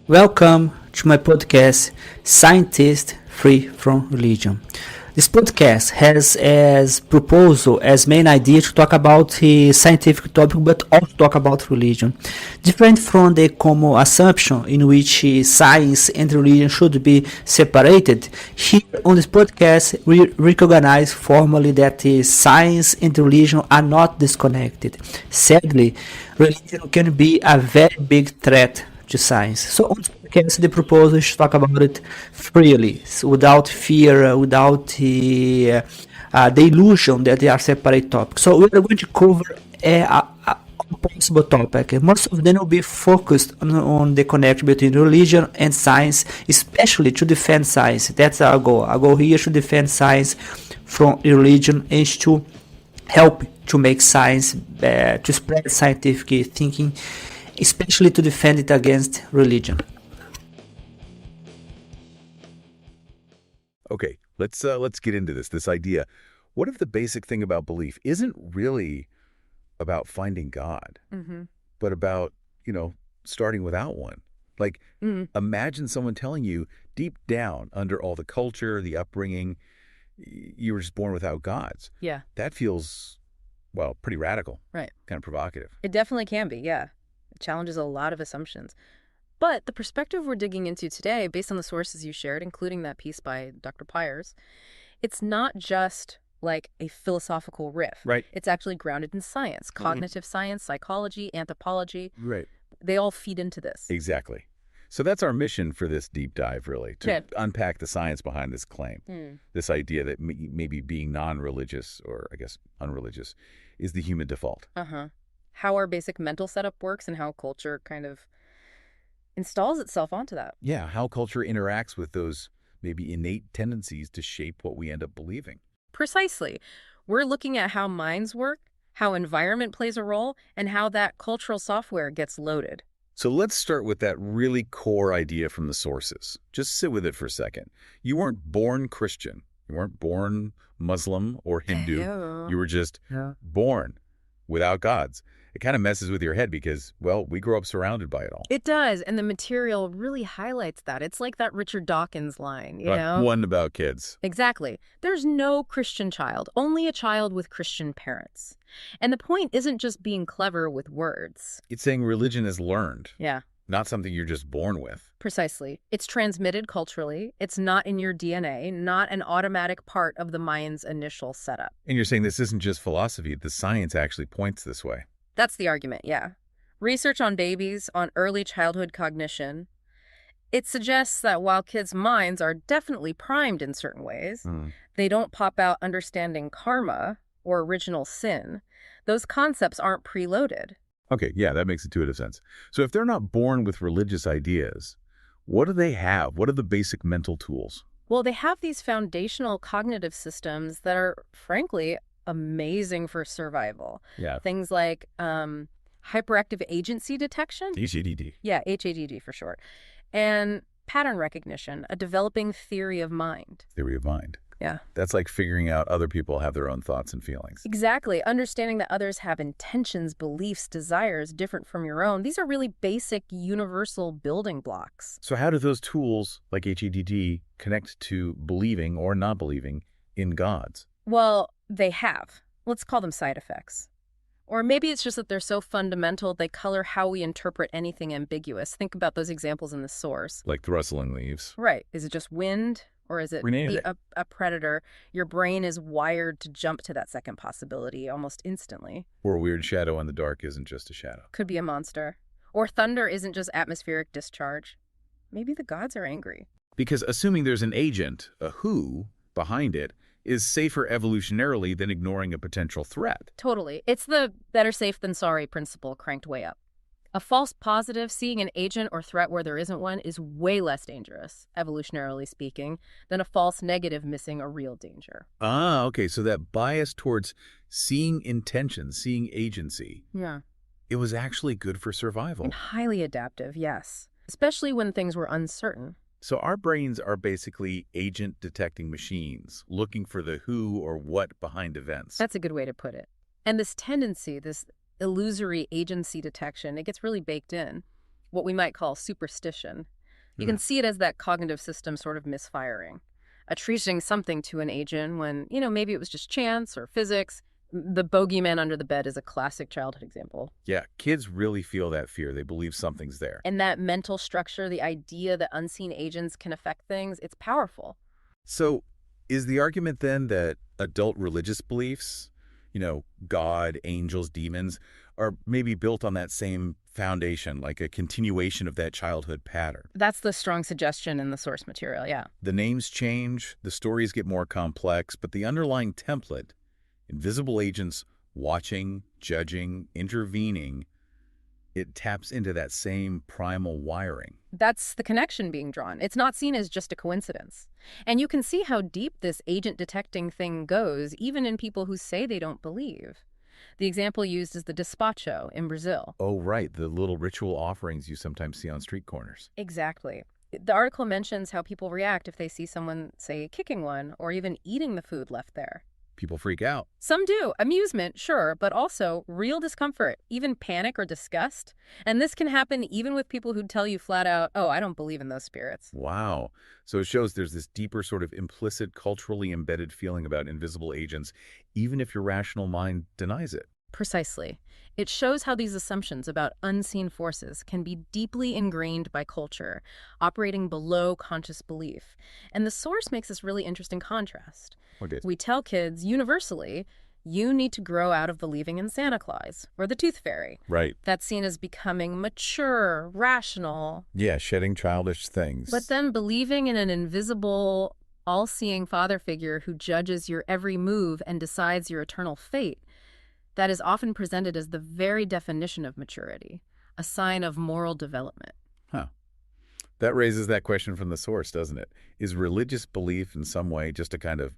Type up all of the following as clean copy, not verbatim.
Welcome to my podcast, Scientist Free from Religion. This podcast has as proposal, as main idea to talk about the scientific topic, but also talk about religion. Different from the common assumption in which science and religion should be separated, here on this podcast we recognize formally that science and religion are not disconnected. Sadly, religion can be a very big threat to science. So on this podcast, the proposal is to talk about it freely, so without fear, without the illusion that they are separate topics. So we are going to cover a possible topic. Most of them will be focused on the connection between religion and science, especially to defend science. That's our goal. Our goal here is to defend science from religion and to help to make science, to spread scientific thinking, especially to defend it against religion. Okay, let's get into this idea. What if the basic thing about belief isn't really about finding God, but about, starting without one? Like, imagine someone telling you deep down under all the culture, the upbringing, you were just born without gods. Yeah. That feels, well, pretty radical. Right. Kind of provocative. It definitely can be, yeah. It challenges a lot of assumptions. But the perspective we're digging into today, based on the sources you shared, including that piece by Dr. Pyers, it's not just like a philosophical riff. Right. It's actually grounded in science, cognitive science, psychology, anthropology. Right. They all feed into this. Exactly. So that's our mission for this deep dive, really, to unpack the science behind this claim. This idea that maybe being non-religious, or I guess unreligious, is the human default. How our basic mental setup works and how culture kind of installs itself onto that. Yeah, how culture interacts with those maybe innate tendencies to shape what we end up believing. Precisely. We're looking at how minds work, how environment plays a role, and how that cultural software gets loaded. So let's start with that really core idea from the sources. Just sit with it for a second. You weren't born Christian. You weren't born Muslim or Hindu. You were just born without gods. It kind of messes with your head because, well, we grow up surrounded by it all. It does, and the material really highlights that. It's like that Richard Dawkins line, you know? One about kids. Exactly. There's no Christian child, only a child with Christian parents. And the point isn't just being clever with words. It's saying religion is learned. Yeah. Not something you're just born with. Precisely. It's transmitted culturally. It's not in your DNA, not an automatic part of the mind's initial setup. And you're saying this isn't just philosophy. The science actually points this way. That's the argument, yeah. Research on babies, on early childhood cognition, it suggests that while kids' minds are definitely primed in certain ways, they don't pop out understanding karma or original sin. Those concepts aren't preloaded. Okay, yeah, that makes intuitive sense. So if they're not born with religious ideas, what do they have? What are the basic mental tools? Well, they have these foundational cognitive systems that are, frankly, amazing for survival. Yeah. Things like hyperactive agency detection. HADD. Yeah, HADD for short. And pattern recognition, a developing theory of mind. Theory of mind. Yeah. That's like figuring out other people have their own thoughts and feelings. Exactly. Understanding that others have intentions, beliefs, desires different from your own. These are really basic, universal building blocks. So how do those tools, like HADD, connect to believing or not believing in gods? Well, they have. Let's call them side effects. Or maybe it's just that they're so fundamental they color how we interpret anything ambiguous. Think about those examples in the source. Like the rustling leaves. Right. Is it just wind? Or is it a predator? Your brain is wired to jump to that second possibility almost instantly. Or a weird shadow in the dark isn't just a shadow. Could be a monster. Or thunder isn't just atmospheric discharge. Maybe the gods are angry. Because assuming there's an agent, a who, behind it, is safer evolutionarily than ignoring a potential threat. Totally. It's the better safe than sorry principle cranked way up. A false positive, seeing an agent or threat where there isn't one, is way less dangerous, evolutionarily speaking, than a false negative missing a real danger. Ah, okay. So that bias towards seeing intention, seeing agency, Yeah. it was actually good for survival. And highly adaptive, yes. Especially when things were uncertain. So our brains are basically agent-detecting machines, looking for the who or what behind events. That's a good way to put it. And this tendency, this illusory agency detection, it gets really baked in. What we might call superstition. You can see it as that cognitive system sort of misfiring, attributing something to an agent when, maybe it was just chance or physics. The bogeyman under the bed is a classic childhood example. Yeah, kids really feel that fear. They believe something's there. And that mental structure, the idea that unseen agents can affect things, it's powerful. So is the argument then that adult religious beliefs, God, angels, demons, are maybe built on that same foundation, like a continuation of that childhood pattern? That's the strong suggestion in the source material, yeah. The names change, the stories get more complex, but the underlying template, invisible agents watching, judging, intervening, it taps into that same primal wiring. That's the connection being drawn. It's not seen as just a coincidence. And you can see how deep this agent detecting thing goes, even in people who say they don't believe. The example used is the despacho in Brazil. Oh, right, the little ritual offerings you sometimes see on street corners. Exactly. The article mentions how people react if they see someone, say, kicking one or even eating the food left there. People freak out. Some do. Amusement, sure, but also real discomfort, even panic or disgust. And this can happen even with people who tell you flat out, oh, I don't believe in those spirits. Wow. So it shows there's this deeper sort of implicit, culturally embedded feeling about invisible agents, even if your rational mind denies it. Precisely. It shows how these assumptions about unseen forces can be deeply ingrained by culture, operating below conscious belief. And the source makes this really interesting contrast. Okay. We tell kids universally, you need to grow out of believing in Santa Claus or the tooth fairy. Right. That's seen as becoming mature, rational. Yeah, shedding childish things. But then believing in an invisible, all-seeing father figure who judges your every move and decides your eternal fate, that is often presented as the very definition of maturity, a sign of moral development. Huh. That raises that question from the source, doesn't it? Is religious belief in some way just a kind of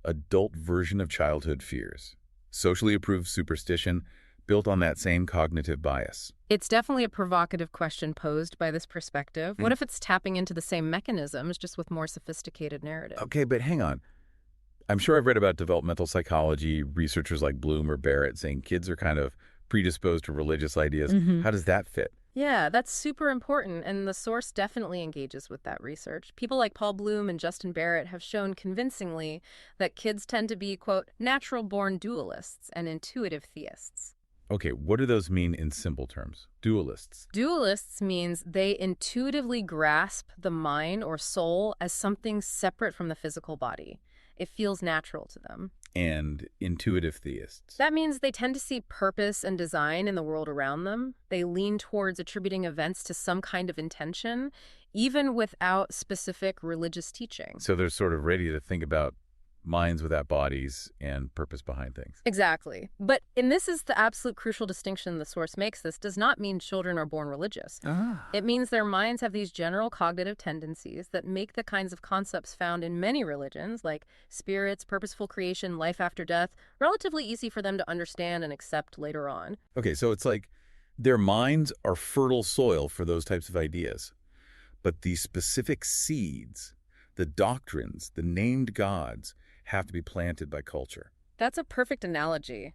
adult version of childhood fears? Socially approved superstition built on that same cognitive bias? It's definitely a provocative question posed by this perspective. What if it's tapping into the same mechanisms, just with more sophisticated narrative? Okay, but hang on. I'm sure I've read about developmental psychology, researchers like Bloom or Barrett saying kids are kind of predisposed to religious ideas. How does that fit? Yeah, that's super important, and the source definitely engages with that research. People like Paul Bloom and Justin Barrett have shown convincingly that kids tend to be, quote, natural-born dualists and intuitive theists. Okay, what do those mean in simple terms? Dualists. Dualists means they intuitively grasp the mind or soul as something separate from the physical body. It feels natural to them. And intuitive theists. That means they tend to see purpose and design in the world around them. They lean towards attributing events to some kind of intention, even without specific religious teaching. So they're sort of ready to think about minds without bodies and purpose behind things. Exactly. And this is the absolute crucial distinction the source makes. This does not mean children are born religious. It means their minds have these general cognitive tendencies that make the kinds of concepts found in many religions, like spirits, purposeful creation, life after death, relatively easy for them to understand and accept later on. Okay, so it's like their minds are fertile soil for those types of ideas. But the specific seeds, the doctrines, the named gods, have to be planted by culture. That's a perfect analogy.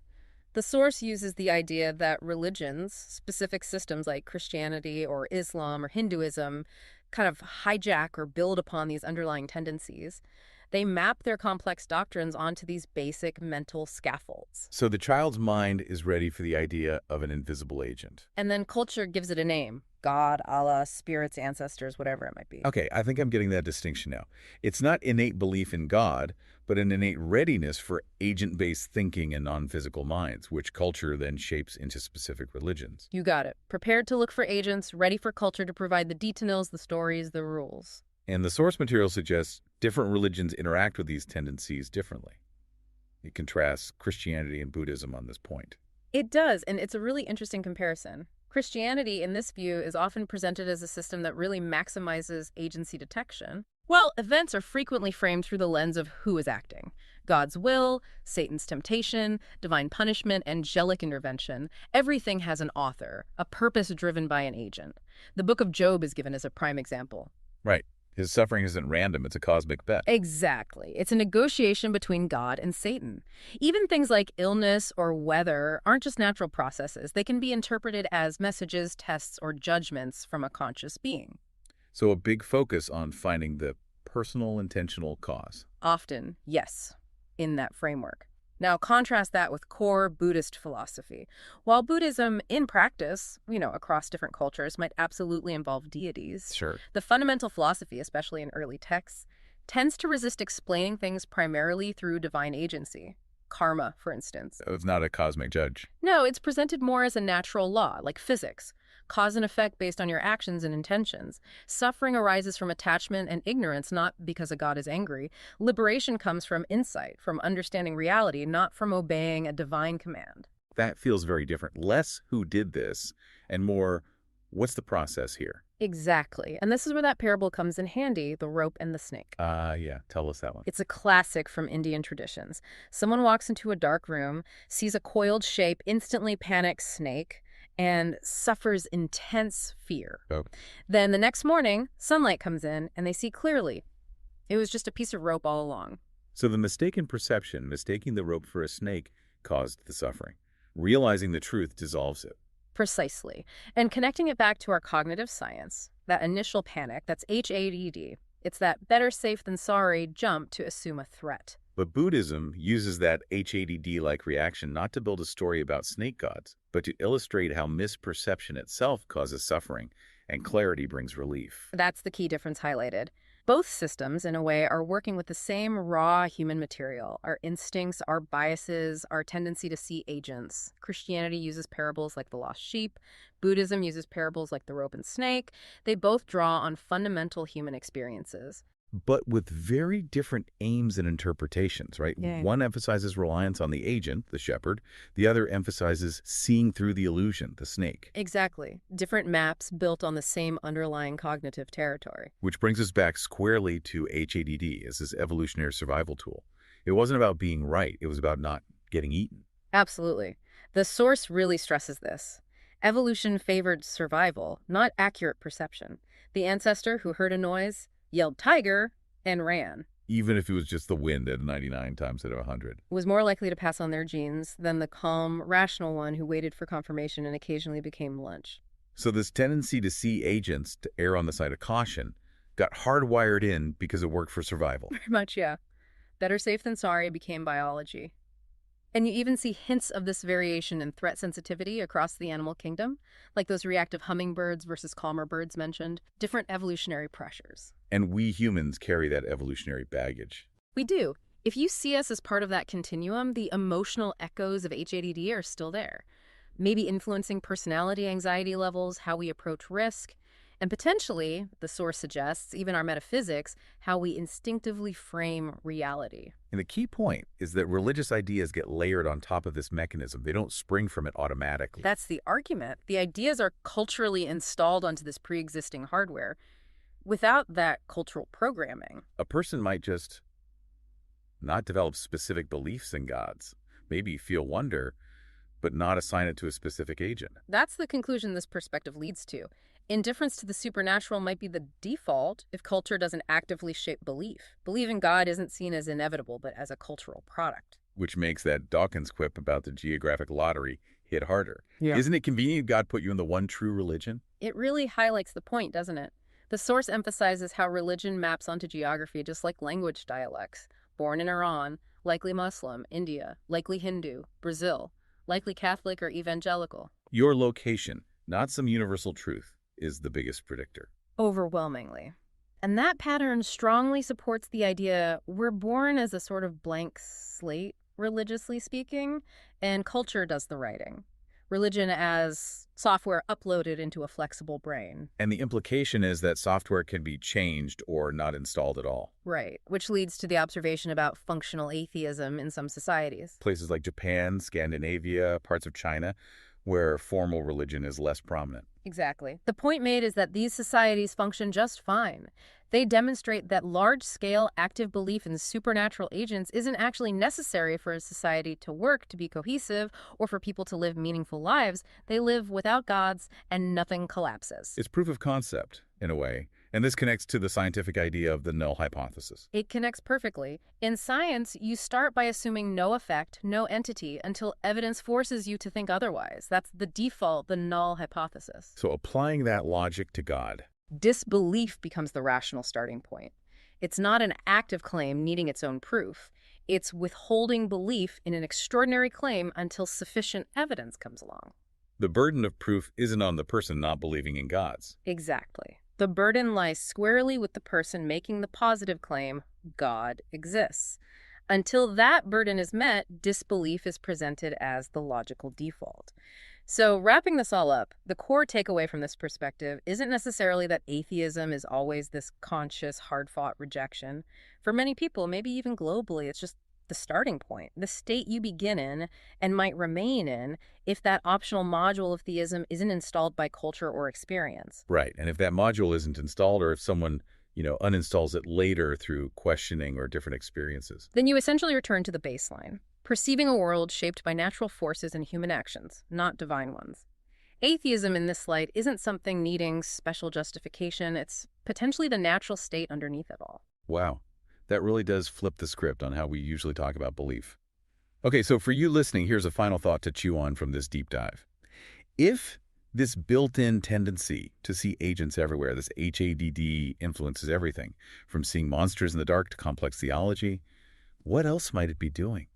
The source uses the idea that religions, specific systems like Christianity or Islam or Hinduism, kind of hijack or build upon these underlying tendencies. They map their complex doctrines onto these basic mental scaffolds. So the child's mind is ready for the idea of an invisible agent. And then culture gives it a name. God, Allah, spirits, ancestors, whatever it might be. Okay, I think I'm getting that distinction now. It's not innate belief in God, but an innate readiness for agent-based thinking in non-physical minds, which culture then shapes into specific religions. You got it. Prepared to look for agents, ready for culture to provide the details, the stories, the rules. And the source material suggests different religions interact with these tendencies differently. It contrasts Christianity and Buddhism on this point. It does, and it's a really interesting comparison. Christianity, in this view, is often presented as a system that really maximizes agency detection. Well, events are frequently framed through the lens of who is acting. God's will, Satan's temptation, divine punishment, angelic intervention. Everything has an author, a purpose driven by an agent. The Book of Job is given as a prime example. Right. His suffering isn't random, it's a cosmic bet. Exactly. It's a negotiation between God and Satan. Even things like illness or weather aren't just natural processes. They can be interpreted as messages, tests, or judgments from a conscious being. So a big focus on finding the personal intentional cause. Often, yes, in that framework. Now, contrast that with core Buddhist philosophy. While Buddhism, in practice, across different cultures, might absolutely involve deities, Sure. the fundamental philosophy, especially in early texts, tends to resist explaining things primarily through divine agency. Karma, for instance. It's not a cosmic judge. No, it's presented more as a natural law, like physics. Cause and effect based on your actions and intentions. Suffering arises from attachment and ignorance, not because a god is angry. Liberation comes from insight, from understanding reality, not from obeying a divine command. That feels very different. Less who did this and more what's the process here? Exactly. And this is where that parable comes in handy, the rope and the snake. Yeah. Tell us that one. It's a classic from Indian traditions. Someone walks into a dark room, sees a coiled shape, instantly panics, snake, and suffers intense fear. Oh. Then the next morning, sunlight comes in, and they see clearly. It was just a piece of rope all along. So the mistaken perception, mistaking the rope for a snake, caused the suffering. Realizing the truth dissolves it. Precisely. And connecting it back to our cognitive science, that initial panic, that's HADD. It's that better safe than sorry jump to assume a threat. But Buddhism uses that HADD-like reaction not to build a story about snake gods, but to illustrate how misperception itself causes suffering and clarity brings relief. That's the key difference highlighted. Both systems, in a way, are working with the same raw human material, our instincts, our biases, our tendency to see agents. Christianity uses parables like the lost sheep. Buddhism uses parables like the rope and snake. They both draw on fundamental human experiences. But with very different aims and interpretations, right? Yeah. One emphasizes reliance on the agent, the shepherd. The other emphasizes seeing through the illusion, the snake. Exactly. Different maps built on the same underlying cognitive territory. Which brings us back squarely to HADD as this evolutionary survival tool. It wasn't about being right. It was about not getting eaten. Absolutely. The source really stresses this. Evolution favored survival, not accurate perception. The ancestor who heard a noise yelled tiger and ran. Even if it was just the wind at 99 times out of 100. Was more likely to pass on their genes than the calm, rational one who waited for confirmation and occasionally became lunch. So this tendency to see agents, to err on the side of caution, got hardwired in because it worked for survival. Very much, yeah. Better safe than sorry became biology. And you even see hints of this variation in threat sensitivity across the animal kingdom, like those reactive hummingbirds versus calmer birds mentioned, different evolutionary pressures. And we humans carry that evolutionary baggage. We do. If you see us as part of that continuum, the emotional echoes of HADD are still there, maybe influencing personality, anxiety levels, how we approach risk, and potentially, the source suggests, even our metaphysics, how we instinctively frame reality. And the key point is that religious ideas get layered on top of this mechanism. They don't spring from it automatically. That's the argument. The ideas are culturally installed onto this pre-existing hardware. Without that cultural programming, A person might just not develop specific beliefs in gods, maybe feel wonder, but not assign it to a specific agent. that's the conclusion this perspective leads to. Indifference to the supernatural might be the default if culture doesn't actively shape belief. Belief in God isn't seen as inevitable, but as a cultural product. Which makes that Dawkins quip about the geographic lottery hit harder. Yeah. Isn't it convenient God put you in the one true religion? It really highlights the point, doesn't it? The source emphasizes how religion maps onto geography just like language dialects. Born in Iran, likely Muslim, India, likely Hindu, Brazil, likely Catholic or evangelical. Your location, not some universal truth, is the biggest predictor. Overwhelmingly. And that pattern strongly supports the idea we're born as a sort of blank slate, religiously speaking, and culture does the writing. Religion as software uploaded into a flexible brain. And the implication is that software can be changed or not installed at all. Right, which leads to the observation about functional atheism in some societies. Places like Japan, Scandinavia, parts of China, where formal religion is less prominent. Exactly. The point made is that these societies function just fine. They demonstrate that large-scale active belief in supernatural agents isn't actually necessary for a society to work to be cohesive or for people to live meaningful lives. They live without gods and nothing collapses. It's proof of concept, in a way, and this connects to the scientific idea of the null hypothesis. It connects perfectly. In science, you start by assuming no effect, no entity, until evidence forces you to think otherwise. That's the default, the null hypothesis. So applying that logic to God, disbelief becomes the rational starting point. It's not an active claim needing its own proof. It's withholding belief in an extraordinary claim until sufficient evidence comes along. The burden of proof isn't on the person not believing in gods. Exactly. The burden lies squarely with the person making the positive claim, God exists. Until that burden is met, disbelief is presented as the logical default. So wrapping this all up, the core takeaway from this perspective isn't necessarily that atheism is always this conscious, hard-fought rejection. For many people, maybe even globally, it's just the starting point, the state you begin in and might remain in if that optional module of theism isn't installed by culture or experience. Right. And if that module isn't installed, or if someone, uninstalls it later through questioning or different experiences. Then you essentially return to the baseline, perceiving a world shaped by natural forces and human actions, not divine ones. Atheism in this light isn't something needing special justification. It's potentially the natural state underneath it all. Wow. That really does flip the script on how we usually talk about belief. Okay, so for you listening, here's a final thought to chew on from this deep dive. If this built-in tendency to see agents everywhere, this HADD, influences everything, from seeing monsters in the dark to complex theology, what else might it be doing?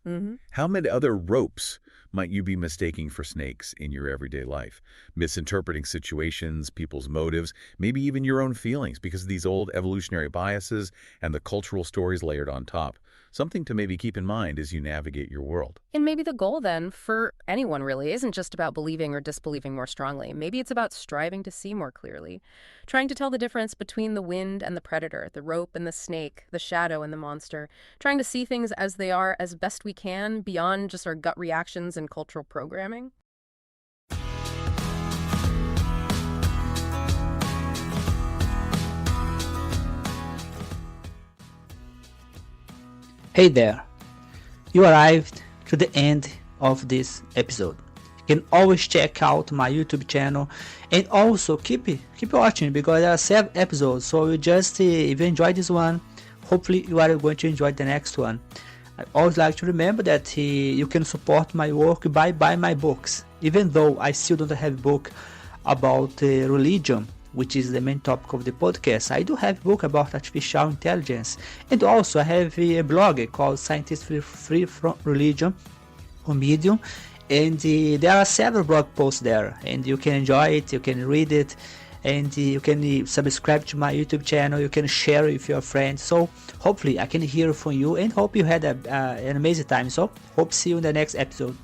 How many other ropes might you be mistaking for snakes in your everyday life? Misinterpreting situations, people's motives, maybe even your own feelings because of these old evolutionary biases and the cultural stories layered on top. Something to maybe keep in mind as you navigate your world. And maybe the goal then, for anyone really, isn't just about believing or disbelieving more strongly. Maybe it's about striving to see more clearly, trying to tell the difference between the wind and the predator, the rope and the snake, the shadow and the monster, trying to see things as they are as best we can beyond just our gut reactions and cultural programming. Hey there, you arrived to the end of this episode. You can always check out my YouTube channel and also keep watching because there are 7 episodes. So if you enjoyed this one, hopefully you are going to enjoy the next one. I always like to remember that you can support my work by buying my books. Even though I still don't have a book about religion, which is the main topic of the podcast, I do have a book about artificial intelligence. And also I have a blog called Scientists Free from Religion on Medium. And there are several blog posts there. And you can enjoy it, you can read it, and you can subscribe to my YouTube channel, you can share it with your friends. So hopefully I can hear from you and hope you had an amazing time. So hope to see you in the next episode.